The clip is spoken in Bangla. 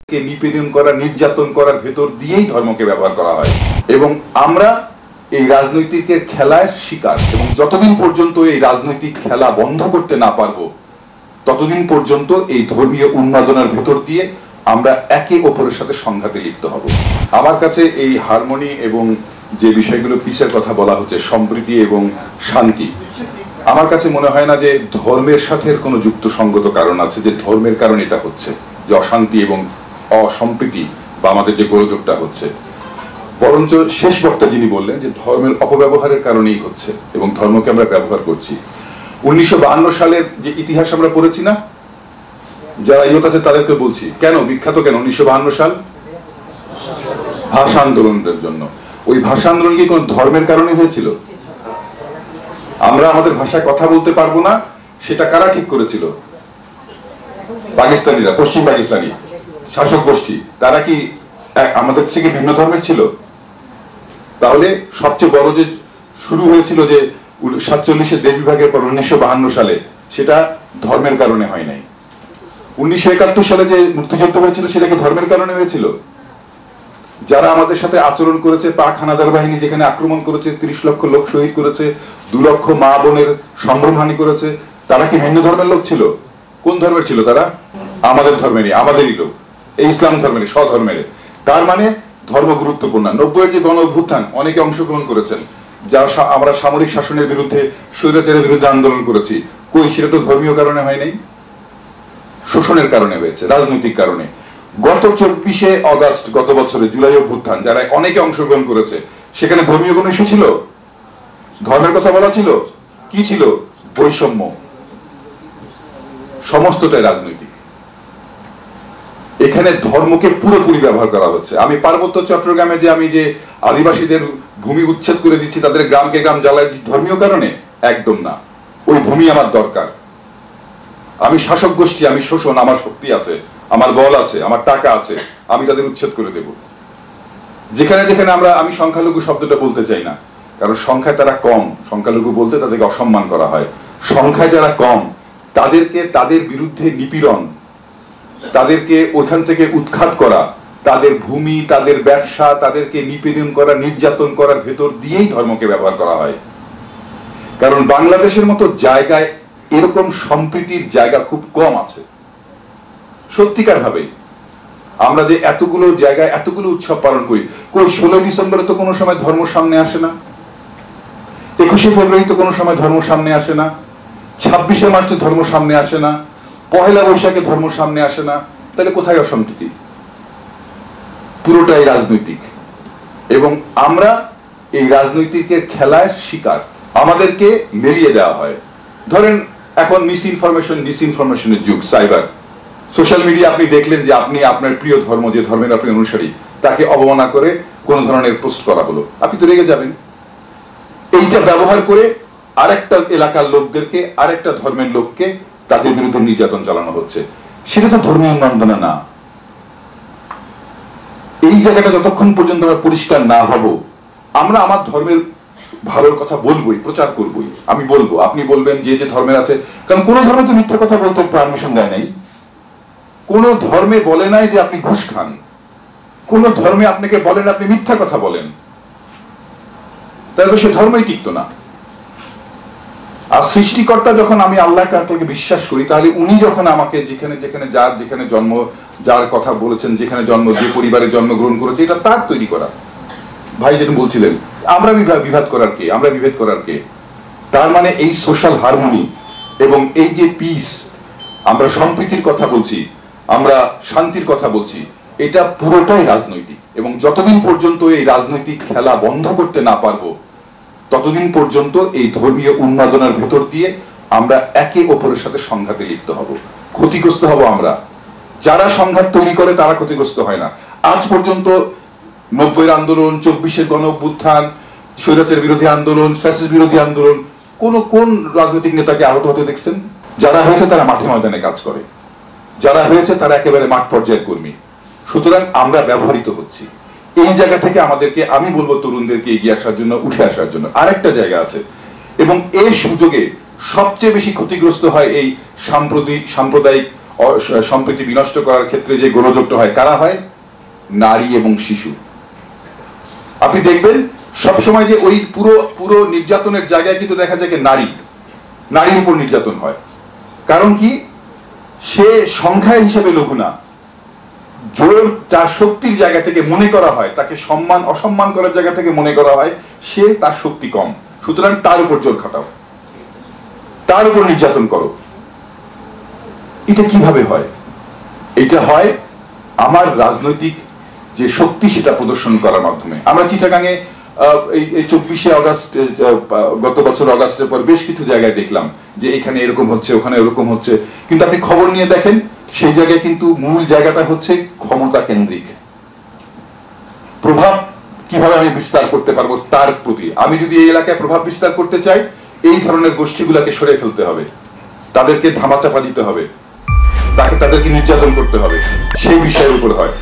নিপীড়ন করা, নির্যাতন করার ভেতর দিয়েই ধর্মকে ব্যবহার করা হয় এবং আমরা এই রাজনৈতিকের খেলায় শিকার। এবং যতদিন পর্যন্ত এই রাজনৈতিক খেলা বন্ধ করতে না পারবো ততদিন পর্যন্ত এই ধর্মীয় উন্মাদনার ভেতর দিয়ে আমরা একে অপরের সাথে সংঘাতে লিপ্ত হব। আমার কাছে এই হারমোনি এবং যে বিষয়গুলো পিসের কথা বলা হচ্ছে, সম্প্রীতি এবং শান্তি, আমার কাছে মনে হয় না যে ধর্মের সাথে কোনো যুক্তসঙ্গত কারণ আছে, যে ধর্মের কারণে এটা হচ্ছে, যে অশান্তি এবং অসম্প্রীতি বা আমাদের যে গোলযোগটা হচ্ছে। বরঞ্চ শেষ বক্তা যিনি বললেন যে ধর্মের অপব্যবহারের কারণেই হচ্ছে এবং ধর্মকে আমরা ব্যবহার করছি। 1952 সালের যে ইতিহাস আমরা পড়েছি না, যারা ইয়ত আছে তাদেরকে বলছি, কেন বিখ্যাত, কেন 1952 সাল? ভাষা আন্দোলনের জন্য। ওই ভাষা আন্দোলন কি কোন ধর্মের কারণে হয়েছিল? আমরা আমাদের ভাষায় কথা বলতে পারবো না, সেটা কারা ঠিক করেছিল? পাকিস্তানিরা, পশ্চিম পাকিস্তানি শাসক গোষ্ঠী। তারা কি আমাদের থেকে ভিন্ন ধর্মের ছিল? তাহলে সবচেয়ে বড় যে শুরু হয়েছিল যে 47-এর দেশ বিভাগের পর 1952 সালে, সেটা ধর্মের কারণে হয় নাই। 1971 সালে যে মুক্তিযুদ্ধ হয়েছিল সেটা কি ধর্মের কারণে হয়েছিল? যারা আমাদের সাথে আচরণ করেছে, পাক হানাদার বাহিনী যেখানে আক্রমণ করেছে, 30 লক্ষ লোক শহীদ করেছে, 2 লক্ষ মা বোনের সম্ভ্রমহানি করেছে, তারা কি ভিন্ন ধর্মের লোক ছিল? কোন ধর্মের ছিল তারা? আমাদের ধর্মেরই, আমাদেরই লোক, এই ইসলাম ধর্মেরই, স্বধর্মের। তার মানে ধর্ম গুরুত্বপূর্ণ। 90-এর যে গণ অভ্যুত্থান, অনেকে অংশগ্রহণ করেছেন, যারা আমরা সামরিক শাসনের বিরুদ্ধে, স্বৈরাচারের বিরুদ্ধে আন্দোলন করেছি, কই সেটা তো ধর্মীয় কারণে হয় নাই, শোষণের কারণে হয়েছে, রাজনৈতিক কারণে। গত 24শে অগাস্ট, গত বছরে জুলাই অভ্যুত্থান, যারা অনেকে অংশগ্রহণ করেছে, সেখানে ধর্মীয় কোনো ইস্যু ছিল? ধর্মের কথা বলা ছিল? কি ছিল? বৈষম্য। সমস্তটাই রাজনৈতিক। এখানে ধর্মকে পুরোপুরি ব্যবহার করা হচ্ছে। আমি পার্বত্য চট্টগ্রামে যে আমি যে আদিবাসীদের ভূমি উচ্ছেদ করে দিচ্ছি, তাদের গ্রামকে গ্রাম জ্বালায় দিচ্ছি, ধর্মীয় কারণে? একদম না। ওই ভূমি আমার দরকার। আমি শাসক গোষ্ঠী, আমি শোষণ, আমার শক্তি আছে, আমার বল আছে, আমার টাকা আছে, আমি তাদের উচ্ছেদ করে দেব। যেখানে যেখানে আমি সংখ্যালঘু শব্দটা বলতে চাই না, কারণ সংখ্যায় তারা কম, সংখ্যালঘু বলতে তাদেরকে অসম্মান করা হয়। সংখ্যায় যারা কম তাদেরকে, তাদের বিরুদ্ধে নিপীড়ন, তাদেরকে ওইখান থেকে উৎখাত করা, তাদের ভূমি, তাদের ব্যবসা, তাদেরকে নিপীড়ন করা, নির্যাতন করার ভেতর দিয়েই ধর্মকে ব্যবহার করা হয়। কারণ বাংলাদেশের মতো জায়গায় এরকম সম্প্রীতির জায়গা খুব কম আছে। সত্যিকার ভাবে আমরা যে এতগুলো জায়গায় এতগুলো উৎসব পালন করি, কই 16 ডিসেম্বরে তো কোনো সময় ধর্ম সামনে আসে না, 21শে ফেব্রুয়ারি তো কোনো সময় ধর্ম সামনে আসে না, 26শে মার্চে ধর্ম সামনে আসে না, পহেলা বৈশাখে ধর্ম সামনে আসে না। তাহলে কোথায় অসম্প্রীতি? পুরোটাই রাজনৈতিক। এবং আমরা এই রাজনৈতিকের খেলায় শিকার। আমাদেরকে মেরিয়ে দেওয়া হয়। ধরেন এখন মিস ইনফরমেশন, ডিসইনফরমেশনের যুগ, সাইবার, সোশ্যাল মিডিয়া। আপনি দেখলেন যে আপনি আপনার প্রিয় ধর্ম, যে ধর্মের আপনি অনুসারী, তাকে অবমাননা করে কোন ধরনের পোস্ট করা হলো, আপনি তো রেগে যাবেন। এইটা ব্যবহার করে আরেকটা এলাকার লোকদেরকে, আরেকটা ধর্মের লোককে, তাদের বিরুদ্ধে নির্যাতন চালানো হচ্ছে। সেটা তো ধর্মীয় উন্মাদনা না। এই জায়গাটা যতক্ষণ পর্যন্ত আমরা পরিষ্কার না হব, আমরা আমার ধর্মের ভালোর কথা বলবোই, প্রচার করবোই। আমি বলবো, আপনি বলবেন যে যে ধর্মের আছে, কারণ কোন ধর্মে তো মিথ্যা কথা বলতে পারমিশন দেয় নাই। কোন ধর্মে বলে নাই যে আপনি ঘুষ খান, কোন ধর্মে আপনাকে বলেন আপনি মিথ্যা কথা বলেন, তাহলে তো সে ধর্মই টিকতো না। আর সৃষ্টিকর্তা যখন, আমি আল্লাহকে বিশ্বাস করি, তাহলে উনি যখন আমাকে যেখানে যেখানে যার যেখানে জন্ম, যার কথা বলেছেন, যেখানে জন্ম, যে পরিবারে জন্মগ্রহণ করেছে, এটা তার তৈরি করা। ভাই যেটা বলছিলেন, আমরা বিভেদ করার কে? আমরা বিভেদ করার কে? তার মানে এই সোশ্যাল হারমোনি এবং এই যে পিস, আমরা সম্প্রীতির কথা বলছি, আমরা শান্তির কথা বলছি, এটা পুরোটাই রাজনৈতিক। এবং যতদিন পর্যন্ত এই রাজনৈতিক খেলা বন্ধ করতে না পারবো ততদিন পর্যন্ত এই ধর্মীয় উন্মাদনার ভেতর দিয়ে আমরা একে অপরের সাথে সংঘাতে লিপ্ত হব, ক্ষতিগ্রস্ত হব আমরা। যারা সংঘাত তৈরি করে তারা ক্ষতিগ্রস্ত হয় না। আজ পর্যন্ত 90-এর আন্দোলন, 24শে গণ অভ্যুত্থান, স্বৈরাচার বিরোধী আন্দোলন, ফ্যাসিস্ট বিরোধী আন্দোলন, কোন রাজনৈতিক নেতাকে আহত হতে দেখছেন? যারা হয়েছে তারা মাঠে ময়দানে কাজ করে, যারা হয়েছে তারা একেবারে মাঠ পর্যায়ের কর্মী। সুতরাং আমরা ব্যবহৃত হচ্ছি। এই জায়গা থেকে আমাদেরকে, আমি বলবো তরুণদেরকে এগিয়ে আসার জন্য, উঠে আসার জন্য আরেকটা জায়গা আছে। এবং এই সুযোগে সবচেয়ে বেশি ক্ষতিগ্রস্ত হয় এই সাম্প্রদায়িক সম্প্রীতি বিনষ্ট করার ক্ষেত্রে যে গোলযোগটা হয়, কারা হয়? নারী এবং শিশু। আপনি দেখবেন সবসময় যে ওই পুরো পুরো নির্যাতনের জায়গায় কিন্তু দেখা যায় যে নারীর উপর নির্যাতন হয়। কারণ কি? সে সংখ্যায় হিসেবে লঘু না, জোর তার শক্তির জায়গা থেকে মনে করা হয়, তাকে অসম্মান করার জায়গা থেকে মনে করা হয় সে তার শক্তি কম, সুতরাং তার উপর জোর খাটাও, তার উপর নির্যাতন করো। এটা কিভাবে হয়? এটা হয় আমার রাজনৈতিক যে শক্তি সেটা প্রদর্শন করার মাধ্যমে। আমরা চিটাগাঙে এই 24শে অগাস্ট, গত বছর অগাস্টের পর বেশ কিছু জায়গায় দেখলাম যে এখানে এরকম হচ্ছে, ওখানে এরকম হচ্ছে, কিন্তু আপনি খবর নিয়ে দেখেন সেই জায়গায় কিন্তু মূল জায়গাটা হচ্ছে ক্ষমতা কেন্দ্রিক। প্রভাব কিভাবে আমি বিস্তার করতে পারবো তার প্রতি। আমি যদি এই এলাকায় প্রভাব বিস্তার করতে চাই, এই ধরনের গোষ্ঠীগুলোকে সরে ফেলতে হবে, তাদেরকে ধামাচাপা দিতে হবে, তাদেরকে নির্যাতন করতে হবে, সেই বিষয়ের উপর হয়।